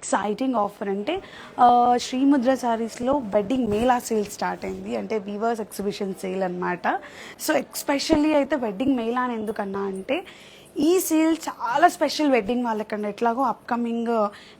Exciting offer అంటే శ్రీముద్ర శారీస్లో wedding Mela sale start అయింది. అంటే వీవర్స్ ఎగ్జిబిషన్ సేల్ అనమాట. సో ఎక్స్పెషల్లీ అయితే వెడ్డింగ్ మేళా అని ఎందుకన్నా అంటే ఈ సేల్ చాలా స్పెషల్ వెడ్డింగ్ వాళ్ళకండి. ఎట్లాగో అప్కమింగ్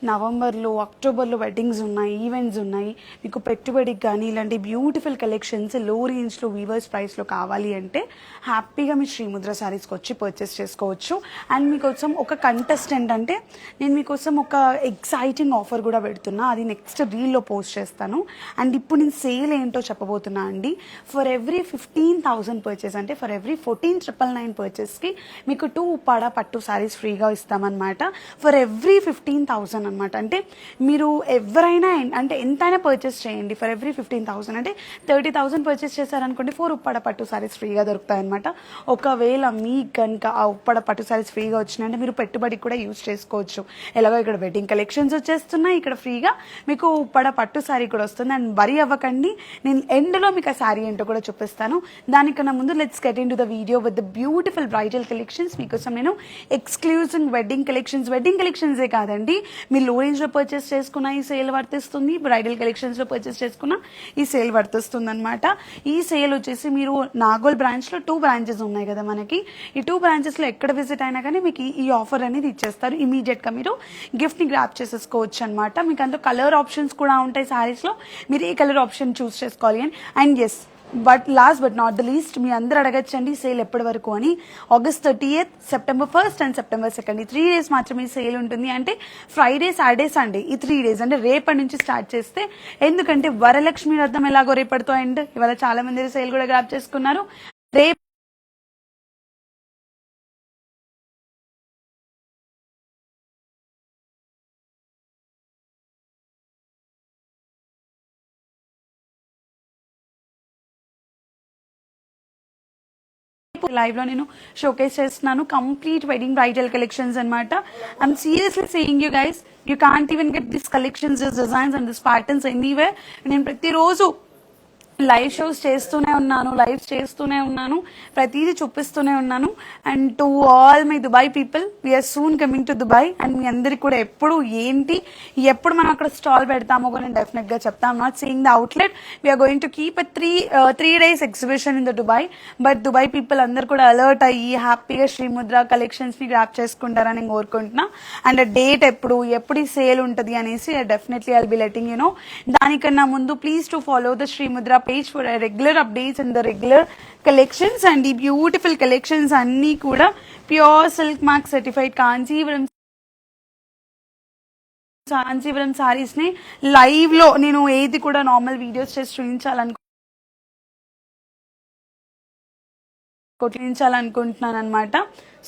నవంబర్లో అక్టోబర్లో వెడ్డింగ్స్ ఉన్నాయి, ఈవెంట్స్ ఉన్నాయి. మీకు పెట్టుబడికి కానీ ఇలాంటి బ్యూటిఫుల్ కలెక్షన్స్ లో రేంజ్లో వీవర్స్ ప్రైస్లో కావాలి అంటే హ్యాపీగా మీ శ్రీముద్ర శారీస్కి వచ్చి పర్చేస్ చేసుకోవచ్చు. అండ్ మీకోసం ఒక కంటెస్టెంట్ అంటే నేను మీకోసం ఒక ఎక్సైటింగ్ ఆఫర్ కూడా పెడుతున్నా, అది నెక్స్ట్ రీల్లో పోస్ట్ చేస్తాను. అండ్ ఇప్పుడు నేను సేల్ ఏంటో చెప్పబోతున్నా అండి. ఫర్ ఎవ్రీ 15,000 పర్చేస్ అంటే ఫర్ ఎవ్రీ 14,999 పర్చేస్కి మీకు 2 ఉప్పాడ పట్టు శారీస్ ఫ్రీగా ఇస్తామన్నమాట. ఫర్ ఎవ్రీ 15,000 అనమాట. అంటే మీరు ఎవరైనా అంటే ఎంతైనా పర్చేస్ చేయండి. ఫర్ ఎవ్రీ 15,000 అంటే 30,000 పర్చేస్ చేశారనుకోండి 4 ఉప్పాడ పట్టు శారీస్ ఫ్రీగా దొరుకుతాయి అనమాట. ఒకవేళ మీకు కనుక ఆ ఉప్పాడ పట్టు శారీస్ ఫ్రీగా వచ్చినాయంటే మీరు పెట్టుబడికి కూడా యూజ్ చేసుకోవచ్చు. ఎలాగో ఇక్కడ వెడ్డింగ్ కలెక్షన్స్ వచ్చేస్తున్నాయి, ఇక్కడ ఫ్రీగా మీకు ఉప్పాడ పట్టు శారీ కూడా వస్తుంది. అండ్ వరి అవ్వకండి, నేను ఎండ్లో మీకు ఆ శారీ ఏంటో కూడా చూపిస్తాను. దానికన్నా ముందు let's get in to the video with the beautiful bridal collections. మీకోసం నేను ఎక్స్క్లూజివ్ వెడ్డింగ్ కలెక్షన్సే కాదండి, మీరు లో రేంజ్ లో పర్చేస్ చేసుకున్న ఈ సేల్ వర్తిస్తుంది, బ్రైడల్ కలెక్షన్స్ లో పర్చేస్ చేసుకున్న ఈ సేల్ వర్తిస్తుంది అనమాట. ఈ సేల్ వచ్చేసి మీరు నాగోల్ బ్రాంచ్ లో 2 బ్రాంచెస్ ఉన్నాయి కదా మనకి, ఈ 2 బ్రాంచెస్ లో ఎక్కడ విజిట్ అయినా కానీ మీకు ఈ ఆఫర్ అనేది ఇచ్చేస్తారు. ఇమీడియట్ గా మీరు గిఫ్ట్ ని గ్రాప్ చేసేసుకోవచ్చు అనమాట. మీకు అందులో కలర్ ఆప్షన్స్ కూడా ఉంటాయి శారీస్ లో, మీరు ఏ కలర్ ఆప్షన్ చూస్ చేసుకోవాలి అని. And as last but not the least, మీ అందరూ అడగచ్చండి సేల్ ఎప్పటి వరకు అని. August 30th, September 1st and September 2nd ఈ 3 days మాత్రమే సేల్ ఉంటుంది. అంటే ఫ్రైడే, సాటర్డే, సండే ఈ 3 days అంటే రేపటి నుంచి స్టార్ట్ చేస్తే, ఎందుకంటే వరలక్ష్మి వ్రతం ఎలాగో రేపటితో అండ్ ఇవాళ చాలా మంది సేల్ కూడా గ్రాప్ చేసుకున్నారు. రేపు లైవ్ లో నేను షోకేస్ చేస్తున్నాను కంప్లీట్ వెడ్డింగ్ బ్రైడల్ కలెక్షన్స్ అనమాట. I'm seriously saying you guys, you can't even get this collections, this designs and this patterns anywhere. నేను ప్రతిరోజు లైవ్ షోస్ చేస్తూనే ఉన్నాను, ప్రతిదీ చూపిస్తూనే ఉన్నాను. And to all my Dubai people, we're soon coming to Dubai. And మీ అందరికి కూడా ఎప్పుడు మనం అక్కడ స్టాల్ పెడతామో కూడా నేను డెఫినెట్ గా చెప్తాను. Not seeing the outlet, we're going to keep 3 days exhibition in the Dubai. But Dubai people అందరు కూడా అలర్ట్ అయ్యి హ్యాపీగా శ్రీముద్ర కలెక్షన్స్ ని గ్రాప్ చేసుకుంటారని నేను కోరుకుంటున్నా. అండ్ డేట్ ఎప్పుడు ఈ సేల్ ఉంటుంది అనేసి definitely I'll be letting you know. దానికన్నా ముందు please to follow the Srimudra page for regular updates and the regular collections. and the beautiful collections anni kuda pure silk mark certified Kanjeevaram sarees ని live లో నేను ఏది కూడా normal videos చేసి చూపించాలనుకుంటున్నాను అనమాట.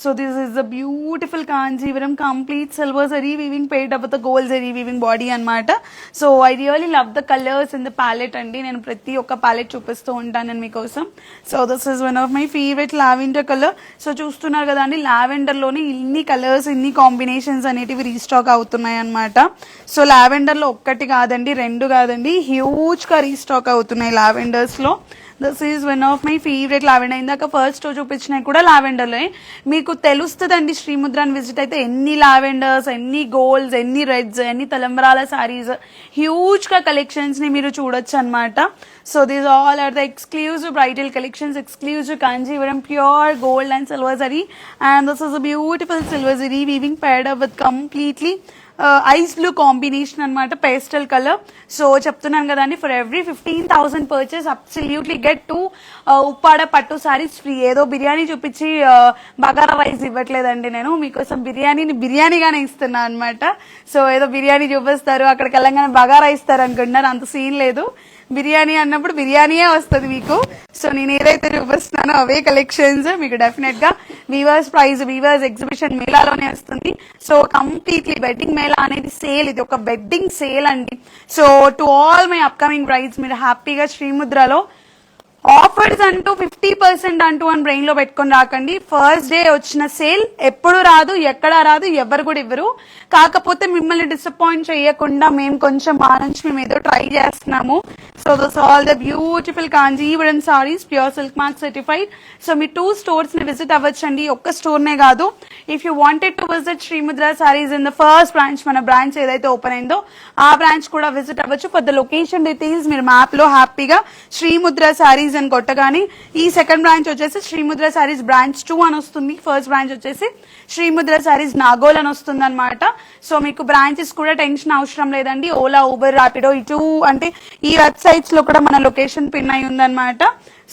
So this is the beautiful Kanjeevaram complete silver zari weaving paired up with gold zari weaving body అనమాట. So I really love the colours in the palette అండి. నేను ప్రతి ఒక్క ప్యాలెట్ చూపిస్తూ ఉంటాను మీకోసం. So this is one of my favourite lavender colour. So చూస్తున్నారు కదా అండి, లావెండర్ లోనే ఇన్ని కలర్స్, ఇన్ని కాంబినేషన్స్ అనేటివి రీస్టాక్ అవుతున్నాయి అనమాట. సో లావెండర్ లో ఒక్కటి కాదండి, 2 కాదండి, హ్యూజ్ గా రీస్టాక్ అవుతున్నాయి లావెండర్స్ లో. This is one of my favourite lavender. ఇందాక ఫస్ట్ చూపించినవి కూడా లావెండర్లో. మీకు తెలుస్తుందండి శ్రీముద్రాన్ని విజిట్ అయితే ఎన్ని లావెండర్స్, ఎన్ని గోల్డ్స్, ఎన్ని రెడ్స్, ఎన్ని తలంబ్రాల సారీస్, హ్యూజ్ గా కలెక్షన్స్ ని మీరు చూడొచ్చు అనమాట. So these all are the exclusive bridal collections, exclusive Kanjeevaram pure gold and silver zari. And this is a beautiful silver zari weaving paired up with completely ice blue combination అనమాట, pastel colour. So చెప్తున్నాను కదండి, for every 15,000 purchase absolutely get 2 Uppada pattu saris free. ఏదో బిర్యానీ చూపించి bagara rice ఇవ్వట్లేదండి, నేను మీకోసం బిర్యానీగానే ఇస్తున్నా అనమాట. So ఏదో బిర్యానీ చూపిస్తారు అక్కడ తెలంగాణ బగారా ఇస్తారు అనుకుంటున్నారు, అంత సీన్ లేదు. బిర్యానీ అన్నప్పుడు బిర్యానీయే వస్తుంది మీకు. సో నేను ఏదైతే చూపిస్తున్నానో అవే కలెక్షన్స్ మీకు డెఫినెట్ గా వీవర్స్ ఎగ్జిబిషన్ మేళాలోనే వస్తుంది. సో కంప్లీట్లీ వెడ్డింగ్ మేళా అనేది సేల్, ఇది ఒక వెడ్డింగ్ సేల్ అండి. So to all my upcoming brides, మీరు హ్యాపీగా శ్రీముద్రలో ఆఫర్స్ అంటూ 50% అంటూ అని బ్రెయిన్ లో పెట్టుకొని రాకండి. ఫస్ట్ డే వచ్చిన సేల్ ఎప్పుడు రాదు, ఎక్కడా రాదు, ఎవరు కూడా ఇవ్వరు. కాకపోతే మిమ్మల్ని డిసప్పాయింట్ చేయకుండా మేము కొంచెం మా నుంచి మేము ఏదో ట్రై చేస్తున్నాము. So those are all the beautiful Kanjivaram sarees, pure silk mark certified. So me 2 stores ని visit అవ్వచ్చండి, ఒక్క స్టోర్ నే కాదు. If you wanted to visit Sri Mudra sarees in the first branch, మన బ్రాంచ్ ఏదైతే open అయిందో ఆ branch కూడా visit అవ్వచ్చు. ఫర్ ద లొకేషన్ డీటెయిల్స్ మీరు మ్యాప్ లో హ్యాపీగా శ్రీ ముద్ర సారీస్ అని కొట్టగానే ఈ సెకండ్ బ్రాంచ్ వచ్చేసి శ్రీ ముద్ర సారీస్ బ్రాంచ్ 2 అని వస్తుంది. ఫస్ట్ బ్రాంచ్ వచ్చేసి శ్రీ ముద్ర సారీస్ నాగోల్ అని వస్తుంది అనమాట. సో మీకు బ్రాంచెస్ కూడా టెన్షన్ అవసరం లేదండి. ఓలా, ఊబర్, ర్యాపిడో ఇటు అంటే ఈ వెబ్సైట్స్ లో కూడా మన లొకేషన్ పిన్ అయి ఉందన్నమాట.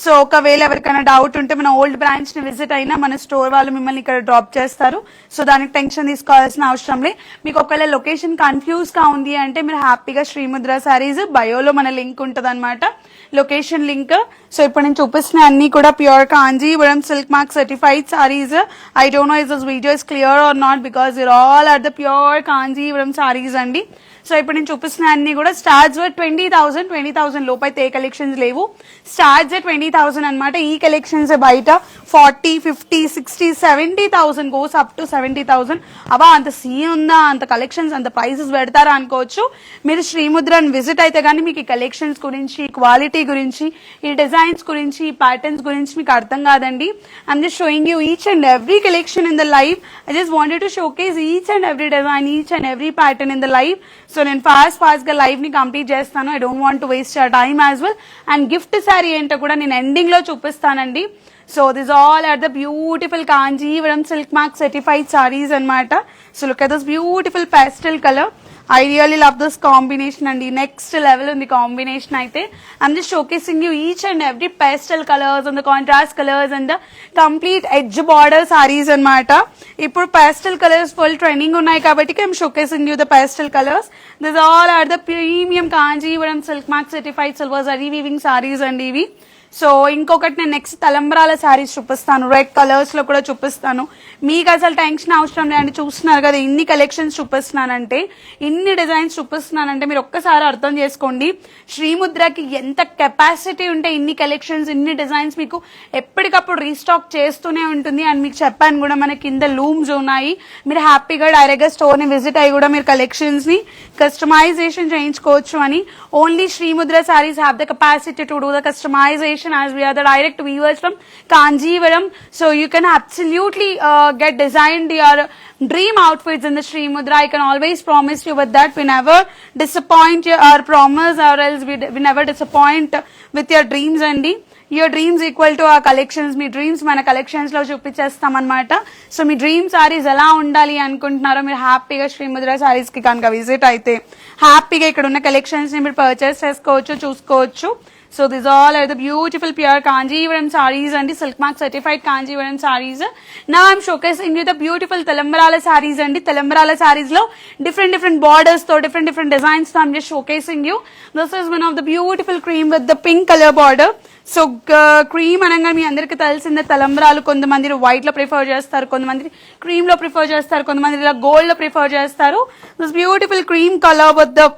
సో ఒకవేళ ఎవరికైనా డౌట్ ఉంటే మన ఓల్డ్ బ్రాంచ్ ని విజిట్ అయినా మన స్టోర్ వాళ్ళు మిమ్మల్ని ఇక్కడ డ్రాప్ చేస్తారు. సో దానికి టెన్షన్ తీసుకోవాల్సిన అవసరం లేదు. మీకు ఒకవేళ లొకేషన్ కన్ఫ్యూజ్ గా ఉంది అంటే మీరు హ్యాపీగా శ్రీముద్ర సారీస్ బయోలో మన లింక్ ఉంటుంది అనమాట, లొకేషన్ లింక్. సో ఇప్పుడు నేను చూపిస్తున్న అన్ని కూడా pure Kanjeevaram silk mark certified saris. I don't know is this video is clear or not because your all are the pure Kanjeevaram saris అండి. సో ఇప్పుడు నేను చూపిస్తున్న అన్ని కూడా స్టార్ట్స్ విత్ 20,000 లోపు అయితే ఏ కలెక్షన్స్ లేవు. స్టార్ట్స్ విత్ 20,000 అనమాట. ఈ కలెక్షన్స్ బయట 40, 50, 60, 70,000 గోస్ అప్ టు 70,000. అబ్బా అంత సీన్ ఉందా, అంత కలెక్షన్స్, అంత ప్రైసెస్ పెడతారా అనుకోవచ్చు. మీరు శ్రీముద్రని విజిట్ అయితే కానీ మీకు ఈ కలెక్షన్స్ గురించి, క్వాలిటీ గురించి, ఈ డిజైన్స్ గురించి, ఈ ప్యాటర్న్స్ గురించి మీకు అర్థం కాదండి. I'm just showing you each and every collection in the live. I just wanted to showcase each and every design, each and every pattern in the live. So నేను fast గా live ని complete చేస్తాను. I don't want to waste your time as well. And gift sari ఏంటో కూడా నేను ending లో చూపిస్తానండి. So this all are the beautiful Kanjeevaram silk mark certified saris అనమాట. So look at this beautiful pastel colour. I really love this combination and the next level in the combination అయితే. I'm just showcasing you each and every pastel colors and the contrast colors and the complete edge border sarees అన్నమాట. ఇప్పుడు pastel colors full trending ఉన్నాయి కాబట్టి I'm showcasing you the pastel colors. These all are the premium Kanjivaram silk mark certified silver zari weaving sarees అండి ఇవి. So ఇంకొకటి నేను next తలంబ్రాల శారీస్ చూపిస్తాను, రెడ్ కలర్స్ లో కూడా చూపిస్తాను. మీకు అసలు టెన్షన్ అవసరం లేదండి. చూస్తున్నారు కదా ఇన్ని కలెక్షన్స్ చూపిస్తున్నానంటే, ఇన్ని డిజైన్స్ చూపిస్తున్నానంటే మీరు ఒక్కసారి అర్థం చేసుకోండి శ్రీముద్రకి ఎంత కెపాసిటీ ఉంటే ఇన్ని కలెక్షన్స్, ఇన్ని డిజైన్స్ మీకు ఎప్పటికప్పుడు రీస్టాక్ చేస్తూనే ఉంటుంది. అండ్ మీకు చెప్పాను కూడా మన కింద లూమ్స్ ఉన్నాయి, మీరు హ్యాపీగా డైరెక్ట్ గా స్టోర్ ని విజిట్ అయ్యి కూడా మీరు కలెక్షన్స్ ని కస్టమైజేషన్ చేయించుకోవచ్చు అని. Only Srimudra sarees have the capacity to do the customisation as we are the direct weavers from Kanjivaram. So you can absolutely get designed your dream outfits in the Sri Mudra. I can always promise you with that. We never disappoint our promise or else we never disappoint with your dreams అండి. Your dreams equal to ఆ collections. మీ dreams మన collections లో చూపించేస్తాం అనమాట. So మీ dream saris ఎలా ఉండాలి అనుకుంటున్నారో మీరు హ్యాపీగా శ్రీముద్ర సారీస్ కి కనుక విజిట్ అయితే హ్యాపీగా ఇక్కడ ఉన్న కలెక్షన్స్ ని మీరు పర్చేస్ చేసుకోవచ్చు, చూసుకోవచ్చు. So these all are the beautiful pure Kanjivaram sarees and the silk mark certified Kanjivaram sarees. Now I'm showcasing you the beautiful Talambrala sarees and the Talambrala sarees lo different borders to different designs. So I'm just showcasing you. This is one of the beautiful cream with the pink color border. So cream అనగా మీ అందరికి తెలిసిందే తలంబ్రాలు కొంతమంది white లో prefer చేస్తారు, కొంతమంది cream లో prefer చేస్తారు, కొంతమంది ఇలా గోల్డ్ లో ప్రిఫర్ చేస్తారు. This beautiful cream colour with the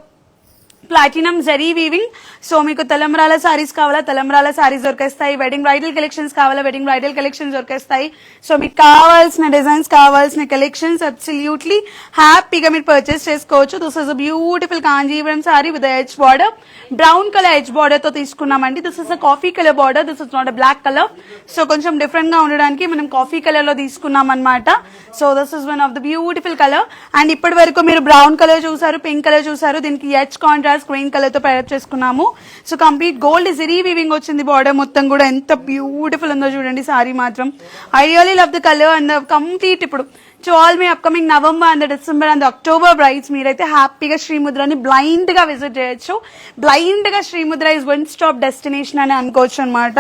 platinum zari weaving. So మీకు తలంబ్రాల సారీస్ కావాలా, తలంబ్రాల సారీస్ దొరికేస్తాయి. వెడ్డింగ్ బ్రైడల్ కలెక్షన్స్ కావాలా, వెడ్డింగ్ బ్రైడల్ కలెక్షన్స్ దొరికేస్తాయి. సో మీకు కావాల్సిన డిజైన్స్, కావాల్సిన కలెక్షన్స్ అబ్సల్యూట్లీ హ్యాపీగా మీరు పర్చేస్ చేసుకోవచ్చు. This is a beautiful Kanjeevaram sari with edge border, brown colour edge border తో తీసుకున్నామండి. This is a coffee colour border, this is not a black colour. So కొంచెం different గా ఉండడానికి మనం కాఫీ కలర్ లో తీసుకున్నాం అనమాట. So this is one of the beautiful colour. And ఇప్పటి వరకు మీరు బ్రౌన్ కలర్ చూసారు, పింక్ కలర్ చూసారు, దీనికి ఎడ్జ్ కాంట్రాస్ట్ గ్రీన్ కలర్ తో పేరప్ చేసుకున్నాము. So complete gold zari weaving వచ్చింది బార్డర్ మొత్తం కూడా. ఎంత బ్యూటిఫుల్ ఉందో చూడండి సారీ మాత్రం. I really love the colour and complete. ఇప్పుడు టు ఆల్ మీ upcoming November and December and October brides మీరైతే హ్యాపీగా శ్రీముద్రని బ్లైండ్ గా విజిట్ చేయొచ్చు. బ్లైండ్ గా Srimudra is one stop destination అని అనుకోవచ్చు అనమాట.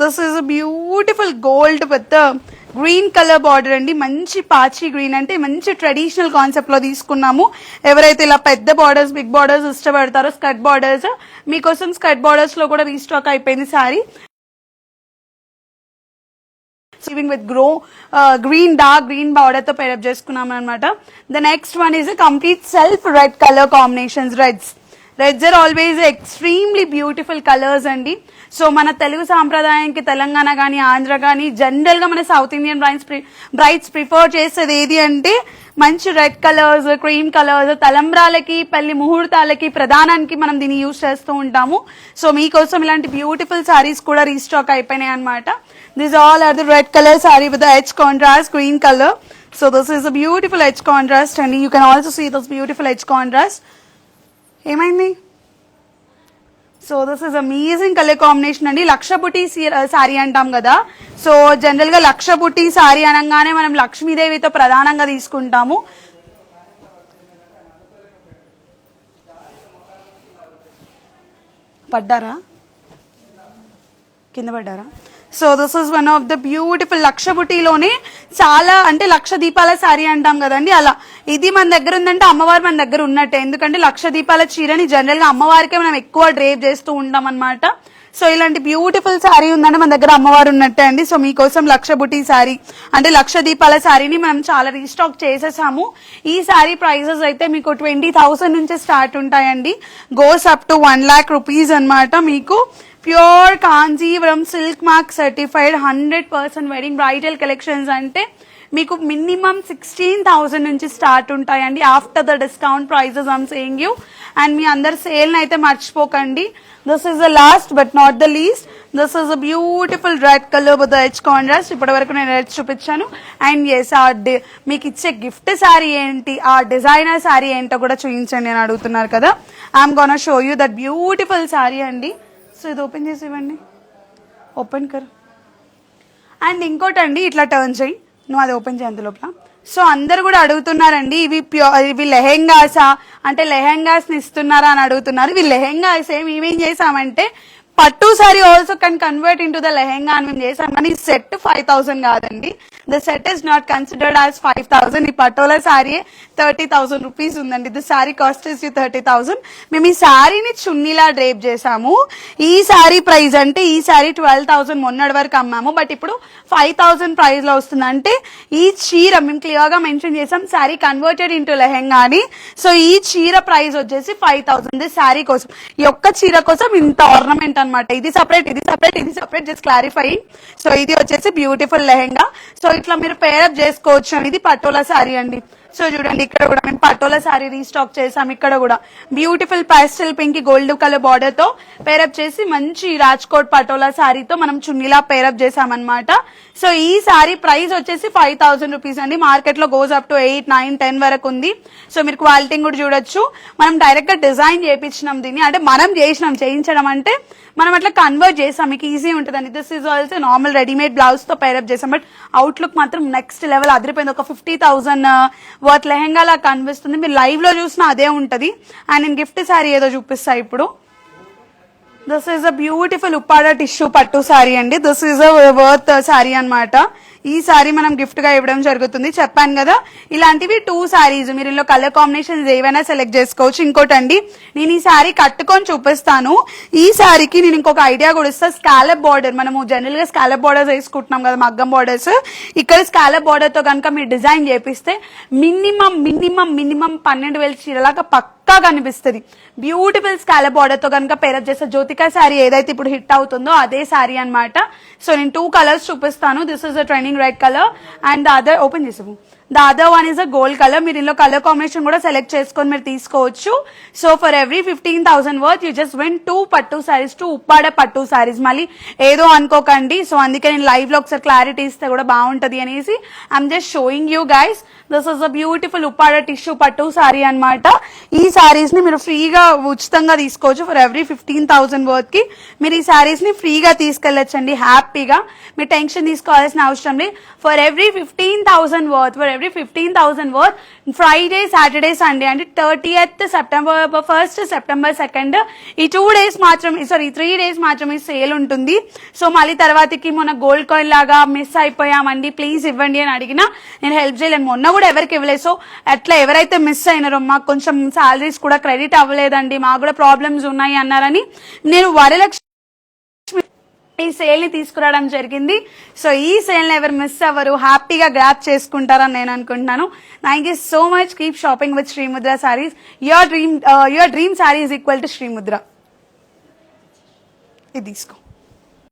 This is a beautiful gold with green colour border అండి. మంచి పాచి గ్రీన్, అంటే మంచి ట్రెడిషనల్ కాన్సెప్ట్ లో తీసుకున్నాము. ఎవరైతే ఇలా పెద్ద బార్డర్స్, బిగ్ బార్డర్స్ ఇష్టపడతారో, స్కర్ట్ బార్డర్స్, మీకోసం స్కర్ట్ బార్డర్స్ లో కూడా రీస్టాక్ అయిపోయింది sari. With green dark green border తో పేరప్ చేసుకున్నాం అనమాట. The next one is complete self red colour combinations. Reds are always extremely beautiful colours అండి. సో మన తెలుగు సాంప్రదాయానికి తెలంగాణ కానీ, ఆంధ్ర కానీ, జనరల్ గా మన సౌత్ ఇండియన్ బ్రైడ్స్ ప్రిఫర్ చేసేది ఏది అంటే మంచి రెడ్ కలర్స్, క్రీమ్ కలర్స్, తలంబ్రాలకి పెళ్లి ముహూర్తాలకి ప్రధానానికి మనం దీన్ని యూజ్ చేస్తూ ఉంటాము. సో మీకోసం ఇలాంటి బ్యూటిఫుల్ సారీస్ కూడా రీస్టాక్ అయిపోయినాయి అనమాట. This all are the red colour sari with the edge contrast green colour. So this is a beautiful edge contrast and you can also see this beautiful edge contrast. ఏమైంది? So this is amazing colour combination అండి. లక్ష బుట్టి sorry అంటాం కదా. So general గా లక్ష బుట్టి sorry అనగానే మనం లక్ష్మీదేవితో ప్రధానంగా తీసుకుంటాము. పడ్డారా? కింద పడ్డారా? So this is one of the beautiful లక్ష బుటీలోనే చాలా అంటే లక్ష దీపాల సారీ అంటాం కదండి, అలా ఇది మన దగ్గర ఉందంటే అమ్మవారు మన దగ్గర ఉన్నట్టే. ఎందుకంటే లక్ష దీపాల చీరని జనరల్ గా అమ్మవారికే మనం ఎక్కువ డ్రేప్ చేస్తూ ఉంటాం అనమాట. సో ఇలాంటి బ్యూటిఫుల్ శారీ ఉందంటే మన దగ్గర అమ్మవారు ఉన్నట్టే అండి. సో మీకోసం లక్ష బుటీ శారీ అంటే లక్ష దీపాల శారీని మనం చాలా రీస్టాక్ చేసేసాము. ఈ శారీ ప్రైసెస్ అయితే మీకు 20,000 నుంచి స్టార్ట్ ఉంటాయండి. గోస్ అప్ టు 1,00,000 రూపీస్ అనమాట. మీకు pure Kanjeevaram silk mark certified 100% wedding bridal collections అంటే మీకు మినిమం 16,000 నుంచి స్టార్ట్ ఉంటాయండి. After the discount prices I'm saying you. And మీ అందరు సేల్ అయితే మర్చిపోకండి. This is the last but not the least. This is a beautiful red colour with the edge contrast. ఇప్పటి వరకు నేను రెడ్ చూపించాను. అండ్ ఎస్ మీకు ఇచ్చే గిఫ్ట్ శారీ ఏంటి, ఆ డిజైనర్ శారీ ఏంటో కూడా చూపించండి అని అడుగుతున్నారు కదా. I'm gonna show you that beautiful sari అండి. సో ఇది ఓపెన్ చేసి ఇవ్వండి. ఓపెన్ కర్. అండ్ ఇంకోటండి ఇట్లా టర్న్ చేయి, నువ్వు అది ఓపెన్ చేయి అందులోపల. సో అందరు కూడా అడుగుతున్నారండి ఇవి లెహెంగాసా అంటే లెహెంగాస్ ని ఇస్తున్నారా అని అడుగుతున్నారు. ఇవి లెహెంగాస్ మేమేం చేసామంటే పట్టు sorry also can convert in to the lehenga అని మేము చేసాం. కానీ సెట్ 5,000 కాదండి. The set is not considered as 5,000. ఈ పటోలా సారీ 30,000 రూపీస్ ఉందండి. The sorry cost is 30,000. మేము ఈ సారీని చున్నీలా డ్రేప్ చేసాము. ఈ సారీ ప్రైస్ అంటే ఈ సారీ 12,000 మొన్నటి వరకు అమ్మాము, బట్ ఇప్పుడు 5,000 ప్రైస్ లో వస్తుంది. అంటే ఈ చీర మేము క్లియర్ గా మెన్షన్ చేసాం సారీ కన్వర్టెడ్ ఇంటూ లెహెంగా అని. సో ఈ చీర ప్రైస్ వచ్చేసి 5,000 సారీ కోసం. ఈ ఒక్క చీర కోసం ఇంత ఆర్నమెంట్ అనమాట. ఇది సపరేట్, ఇది సపరేట్, ఇది సపరేట్, జస్ట్ క్లారిఫైయింగ్. సో ఇది వచ్చేసి బ్యూటిఫుల్ లెహెంగా. సో ఇట్లా మీరు పేరప్ చేసుకోవచ్చు. ఇది పటోలా సారీ అండి. సో చూడండి ఇక్కడ కూడా మేము పటోలా సారీ రీస్టాక్ చేసాం. ఇక్కడ కూడా beautiful పాస్టల్ pink gold colour border తో పేరప్ చేసి మంచి రాజ్కోట్ పటోలా సారీతో మనం చున్నీలా పేరప్ చేసామన్నమాట. సో ఈ సారీ ప్రైస్ వచ్చేసి 5,000 రూపీస్ అండి. మార్కెట్ లో గోస్ అప్ టు 8, 9, 10 వరకు ఉంది. సో మీరు క్వాలిటీ కూడా చూడొచ్చు. మనం డైరెక్ట్ గా డిజైన్ చేయించినాం దీన్ని. అంటే మనం చేయించడం అంటే మనం అట్లా కన్వర్ట్ చేసాం, మీకు ఈజీ ఉంటుందండి. This is also normal readymade blouse తో పేరప్ చేసాం. బట్ అవుట్లుక్ మాత్రం నెక్స్ట్ లెవెల్ అదిరిపోయింది. ఒక 50,000 వర్త్ లెహెంగా లా కనిపిస్తుంది. మీరు లైవ్ లో చూసినా అదే ఉంటది. అండ్ నేను గిఫ్ట్ శారీ ఏదో చూపిస్తా ఇప్పుడు. This is a beautiful Uppada tissue పట్టు శారీ అండి. This is a worth sari అనమాట. ఈ సారీ మనం గిఫ్ట్ గా ఇవ్వడం జరుగుతుంది. చెప్పాను కదా ఇలాంటివి 2 సారీస్ మీరు ఇందులో కలర్ కాంబినేషన్స్ ఏవైనా సెలెక్ట్ చేసుకోవచ్చు. ఇంకోటండి నేను ఈ సారీ కట్టుకొని చూపిస్తాను. ఈ సారీకి నేను ఇంకొక ఐడియా కూడా ఇస్తాను. స్కాలప్ బార్డర్, మనము జనరల్ గా స్కాలప్ బార్డర్స్ వేసుకుంటున్నాం కదా మగ్గం బార్డర్స్. ఇక్కడ స్కాలప్ బార్డర్ తో కనుక మీరు డిజైన్ చేపిస్తే మినిమం 12,000 చీరలాగా పక్కా కనిపిస్తుంది. బ్యూటిఫుల్ స్కాలప్ బార్డర్ తో కనుక పేరప్ చేస్తే జ్యోతికా శారీ ఏదైతే ఇప్పుడు హిట్ అవుతుందో అదే శారీ అనమాట. సో నేను 2 కలర్స్ చూపిస్తాను. This is a training red colour and the other open చేసాము. The other one is a gold colour. మీరు ఇందులో కలర్ కాంబినేషన్ కూడా సెలెక్ట్ చేసుకొని మీరు తీసుకోవచ్చు. So for every 15,000 worth you just win 2 పట్టు సారీస్, 2 ఉప్పాడ పట్టు సారీస్. మళ్ళీ ఏదో అనుకోకండి. సో అందుకే నేను లైవ్ లో ఒకసారి క్లారిటీ ఇస్తే కూడా బాగుంటది అనేసి I'm just showing you guys. This is a beautiful Uppada tissue పట్టు సారీ అనమాట. ఈ సారీస్ ని మీరు ఫ్రీగా ఉచితంగా తీసుకోవచ్చు. ఫర్ ఎవ్రీ 15,000 వర్త్ కి మీరు ఈ సారీస్ ని ఫ్రీగా తీసుకెళ్లొచ్చండి హ్యాపీగా. మీరు టెన్షన్ తీసుకోవాల్సిన అవసరం లేదు. For every 15,000 worth Friday, Saturday, Sunday అంటే 30th September 1st, September 2nd ఈ 2 days మాత్రమే, సారీ 3 days మాత్రమే సేల్ ఉంటుంది. సో మళ్ళీ తర్వాతకి మొన్న గోల్డ్ కాయిన్ లాగా మిస్ అయిపోయామండి ప్లీజ్ ఇవ్వండి అని అడిగినా నేను హెల్ప్ చేయలేను. మొన్న కూడా ఎవరికి ఇవ్వలేదు. సో అట్లా ఎవరైతే మిస్ అయినారో మాకు కొంచెం సాలరీస్ కూడా క్రెడిట్ అవ్వలేదండి, మాకు కూడా ప్రాబ్లమ్స్ ఉన్నాయి అన్నారని నేను వరలక్ష్మి ఈ సేల్ ని తీసుకురావడం జరిగింది. సో ఈ సేల్ ని ఎవరు మిస్ అవ్వరు, హ్యాపీగా గ్రాప్ చేసుకుంటారని నేను అనుకుంటున్నాను. Thank you so much. Keep shopping with Srimudra saris. Your dream sari is equal to Srimudra. ఇది తీసుకో.